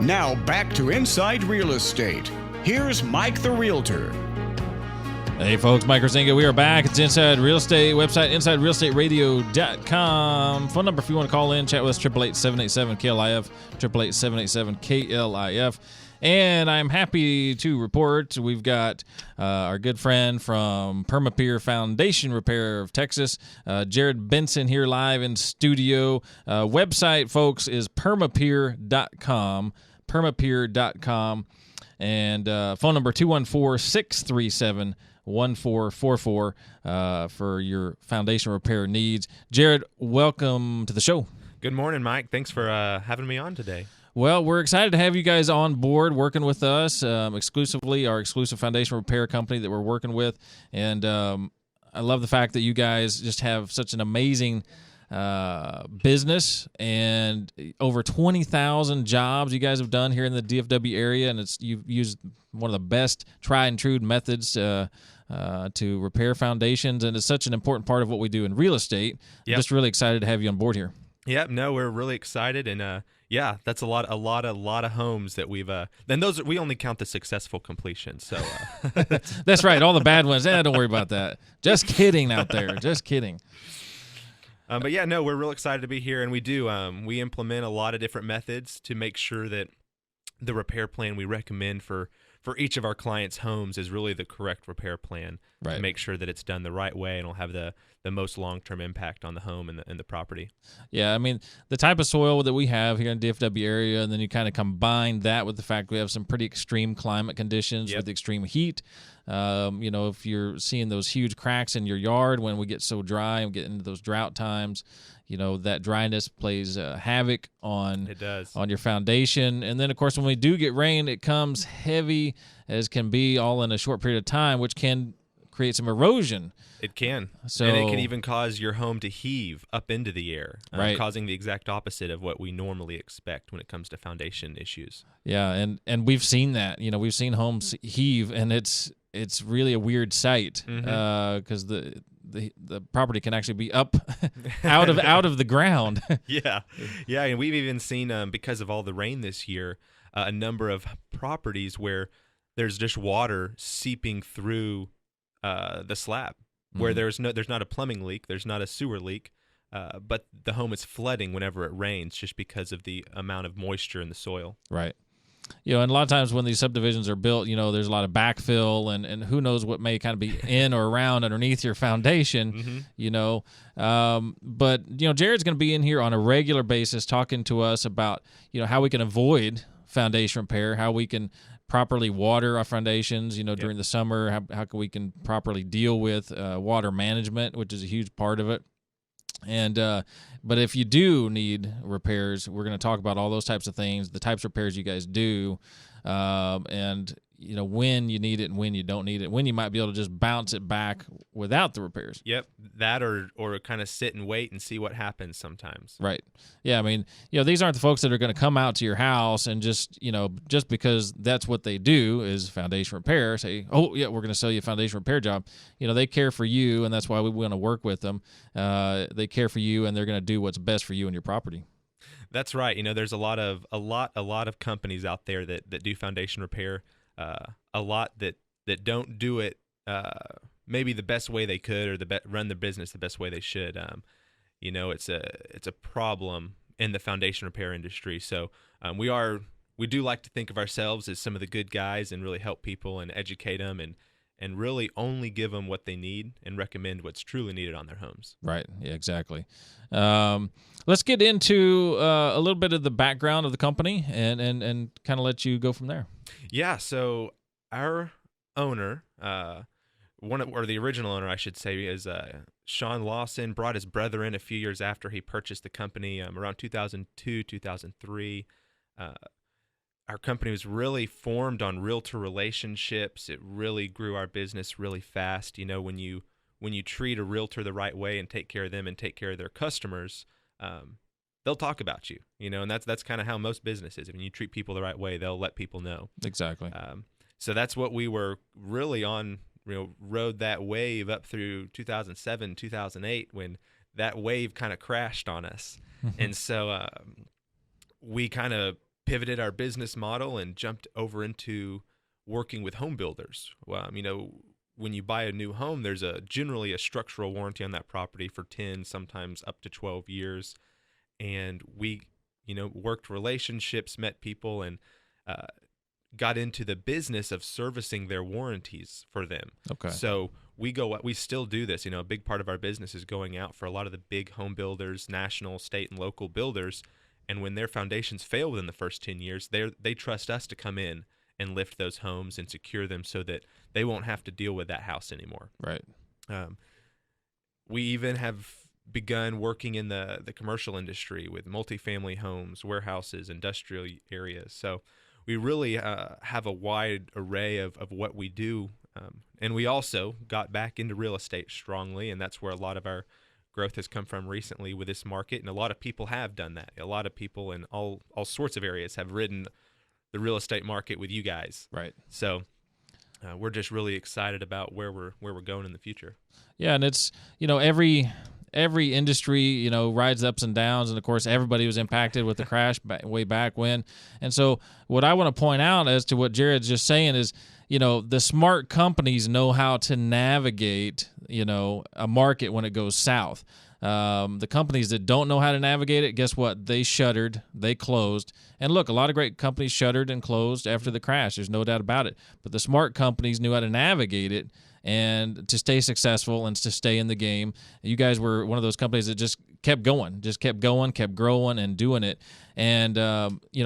Now back to Inside Real Estate. Here's Mike the Realtor. Hey folks, Mike Kruziniga. We are back. It's Inside Real Estate, website insiderealestateradio.com. Phone number if you want to call in, chat with us, 888-787-KLIF, 888-787-KLIF. And I'm happy to report we've got our good friend from Perma Pier Foundation Repair of Texas, Jared Benson, here live in studio. Website, folks, is permapier.com, permapier.com. And phone number 214-637-1444 for your foundation repair needs. Jared, welcome to the show. Good morning, Mike. Thanks for having me on today. Well, we're excited to have you guys on board working with us exclusively, our exclusive foundation repair company that we're working with. And I love the fact that you guys just have such an amazing business and over 20,000 jobs you guys have done here in the DFW area. And you've used one of the best tried and true methods to repair foundations. And it's such an important part of what we do in real estate. Yep. Just really excited to have you on board here. Yep. No, we're really excited. And yeah, that's a lot of homes that we've then those we only count the successful completions. So that's right. All the bad ones. Don't worry about that. Just kidding out there. Just kidding. But yeah, no, we're real excited to be here, and we do. We implement a lot of different methods to make sure that the repair plan we recommend for each of our clients' homes is really the correct repair plan, right, to make sure that it's done the right way and will have the most long-term impact on the home and the property. Yeah, I mean, the type of soil that we have here in the DFW area, and then you kind of combine that with the fact we have some pretty extreme climate conditions. Yep. With extreme heat. If you're seeing those huge cracks in your yard when we get so dry and get into those drought times, that dryness plays havoc on your foundation. And then, of course, when we do get rain, it comes heavy as can be all in a short period of time, which can create some erosion. It can. And it can even cause your home to heave up into the air, right, causing the exact opposite of what we normally expect when it comes to foundation issues. Yeah, and we've seen that. We've seen homes heave, and it's really a weird sight because the property can actually be up out of the ground. Yeah, and we've even seen because of all the rain this year, a number of properties where there's just water seeping through the slab, where there's not a plumbing leak, there's not a sewer leak, but the home is flooding whenever it rains just because of the amount of moisture in the soil. Right. And a lot of times when these subdivisions are built, there's a lot of backfill and who knows what may kind of be in or around underneath your foundation, But, Jared's going to be in here on a regular basis talking to us about, how we can avoid foundation repair, how we can properly water our foundations, during the summer, how we can properly deal with water management, which is a huge part of it. And but if you do need repairs, we're going to talk about all those types of things, the types of repairs you guys do, and when you need it and when you don't need it, when you might be able to just bounce it back without the repairs. Yep, that or kind of sit and wait and see what happens sometimes. Right. Yeah, I mean, these aren't the folks that are going to come out to your house and just because that's what they do is foundation repair, say, oh, yeah, we're going to sell you a foundation repair job. They care for you, and that's why we want to work with them. They care for you, and they're going to do what's best for you and your property. That's right. There's a lot of companies out there that do foundation repair. A lot that don't do it maybe the best way they could or run the business the best way they should. It's a problem in the foundation repair industry. So we do like to think of ourselves as some of the good guys and really help people and educate them and really only give them what they need and recommend what's truly needed on their homes. Right. Yeah, exactly. Let's get into a little bit of the background of the company and kind of let you go from there. Yeah. So our owner, the original owner, I should say, is Sean Lawson. Brought his brother in a few years after he purchased the company, around 2002, 2003. Our company was really formed on realtor relationships. It really grew our business really fast. When you treat a realtor the right way and take care of them and take care of their customers, they'll talk about you, and that's kind of how most business is. When you treat people the right way, they'll let people know. Exactly. So that's what we were really on, rode that wave up through 2007, 2008, when that wave kind of crashed on us. And so we kind of pivoted our business model and jumped over into working with home builders. Well, when you buy a new home, there's generally a structural warranty on that property for 10, sometimes up to 12 years. And we, worked relationships, met people, and got into the business of servicing their warranties for them. Okay. So we still do this. A big part of our business is going out for a lot of the big home builders, national, state, and local builders. And when their foundations fail within the first 10 years, they trust us to come in and lift those homes and secure them so that they won't have to deal with that house anymore. Right. We even have begun working in the commercial industry with multifamily homes, warehouses, industrial areas. So we really have a wide array of what we do. And we also got back into real estate strongly, and that's where a lot of our growth has come from recently with this market. And a lot of people have done that. A lot of people in all sorts of areas have ridden the real estate market with you guys. Right. So we're just really excited about where we're going in the future. Yeah, and it's, every industry, rides ups and downs, and of course everybody was impacted with the crash way back when. And so what I want to point out as to what Jared's just saying is, the smart companies know how to navigate, a market when it goes south. The companies that don't know how to navigate it, guess what? They shuttered, they closed. And look, a lot of great companies shuttered and closed after the crash. There's no doubt about it. But the smart companies knew how to navigate it and to stay successful and to stay in the game. You guys were one of those companies that just kept going, kept growing and doing it. And,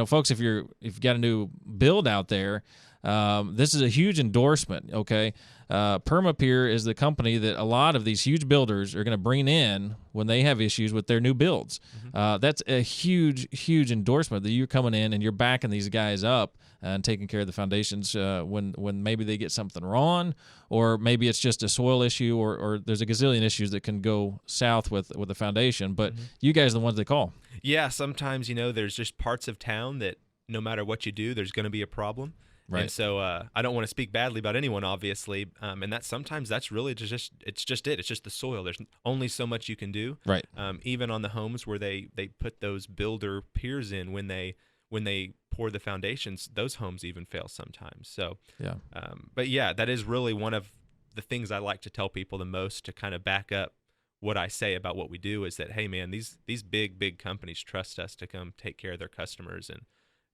folks, if you've got a new build out there, this is a huge endorsement, okay? Perma Pier is the company that a lot of these huge builders are going to bring in when they have issues with their new builds. That's a huge, huge endorsement that you're coming in and you're backing these guys up and taking care of the foundations when maybe they get something wrong, or maybe it's just a soil issue, or there's a gazillion issues that can go south with the foundation. But you guys are the ones they call. Yeah, sometimes, there's just parts of town that no matter what you do, there's going to be a problem. Right. And so I don't want to speak badly about anyone, obviously, and that's really just it's just the soil. There's only so much you can do. Right. Even on the homes where they put those builder piers in, when they pour the foundations, those homes even fail sometimes. So yeah. But yeah, that is really one of the things I like to tell people the most to kind of back up what I say about what we do, is that, hey man, these big companies trust us to come take care of their customers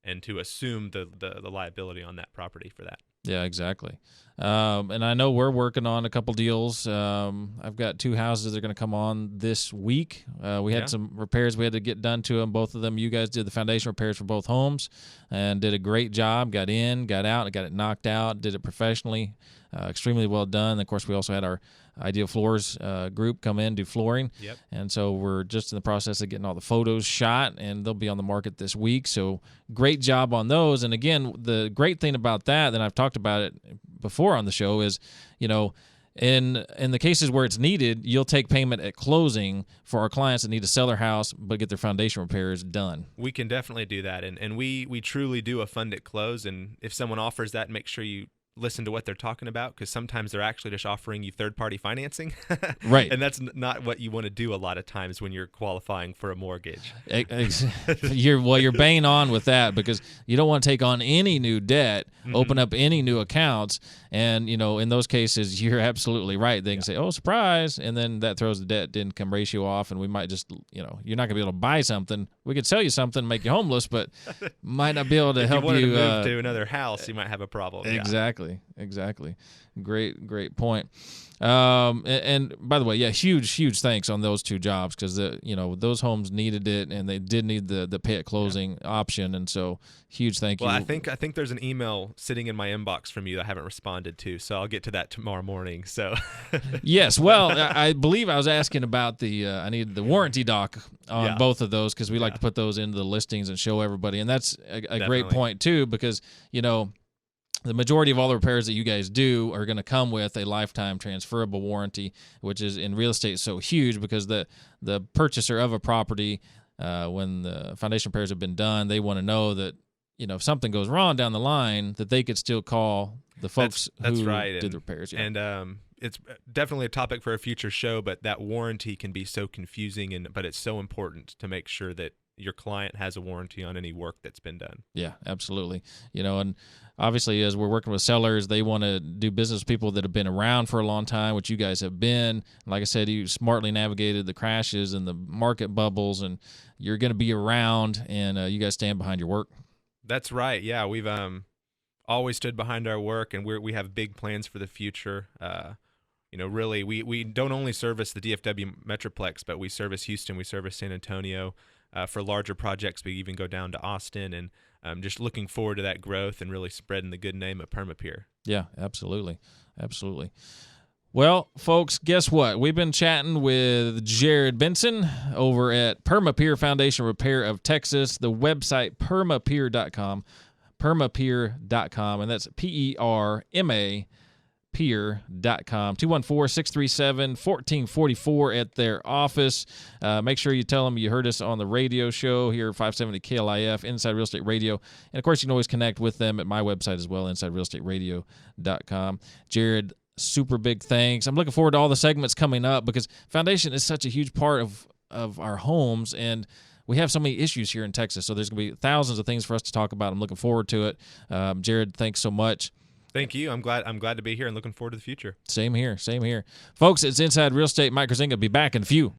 and to assume the liability on that property for that. Yeah, exactly. And I know we're working on a couple deals. I've got 2 houses that are going to come on this week. We had some repairs we had to get done to them. Both of them, you guys did the foundation repairs for both homes and did a great job. Got in, got out, got it knocked out, did it professionally. Extremely well done. And of course, we also had our Ideal Floors group come in, do flooring. Yep. And so we're just in the process of getting all the photos shot, and they'll be on the market this week. So great job on those. And again, the great thing about that, and I've talked about it before on the show, is, in the cases where it's needed, you'll take payment at closing for our clients that need to sell their house but get their foundation repairs done. We can definitely do that. And we truly do a fund at close. And if someone offers that, make sure you listen to what they're talking about, because sometimes they're actually just offering you third-party financing. Right. And that's not what you want to do a lot of times when you're qualifying for a mortgage. You're banging on with that, because you don't want to take on any new debt, open up any new accounts, and, in those cases, you're absolutely right. They can say, oh, surprise, and then that throws the debt-to-income ratio off, and we might just, you're not going to be able to buy something. We could sell you something, make you homeless, but might not be able to help you. If you wanted to move to another house, you might have a problem. Exactly. Exactly. Great point. And by the way, huge thanks on those 2 jobs, because those homes needed it, and they did need the pay at closing option, and so huge thank you. Well, I think there's an email sitting in my inbox from you that I haven't responded to, so I'll get to that tomorrow morning. So yes, well, I believe I was asking about I needed the warranty doc on both of those, because we like to put those into the listings and show everybody, and that's a great point too, because the majority of all the repairs that you guys do are going to come with a lifetime transferable warranty, which is in real estate so huge, because the purchaser of a property, when the foundation repairs have been done, they want to know that, if something goes wrong down the line, that they could still call the folks that's who right. did the repairs. Yeah. And it's definitely a topic for a future show, but that warranty can be so confusing, but it's so important to make sure that your client has a warranty on any work that's been done. Yeah, absolutely. And obviously as we're working with sellers, they want to do business with people that have been around for a long time, which you guys have been. Like I said, you smartly navigated the crashes and the market bubbles, and you're going to be around, and you guys stand behind your work. That's right. Yeah, we've always stood behind our work, and we have big plans for the future. Really, we don't only service the DFW Metroplex, but we service Houston, we service San Antonio. For larger projects, we even go down to Austin, and just looking forward to that growth and really spreading the good name of Perma Pier. Yeah, absolutely. Well, folks, guess what? We've been chatting with Jared Benson over at Perma Pier Foundation Repair of Texas. The website, permapier.com, permapier.com, and that's PERMA. Pier.com, 214-637-1444 at their office. Make sure you tell them you heard us on the radio show here, 570 KLIF, Inside Real Estate Radio. And, of course, you can always connect with them at my website as well, InsideRealEstateRadio.com. Jared, super big thanks. I'm looking forward to all the segments coming up because foundation is such a huge part of our homes, and we have so many issues here in Texas, so there's going to be thousands of things for us to talk about. I'm looking forward to it. Jared, thanks so much. Thank you. I'm glad to be here and looking forward to the future. Same here. Folks, it's Inside Real Estate. Mike Kruziniga. Be back in a few.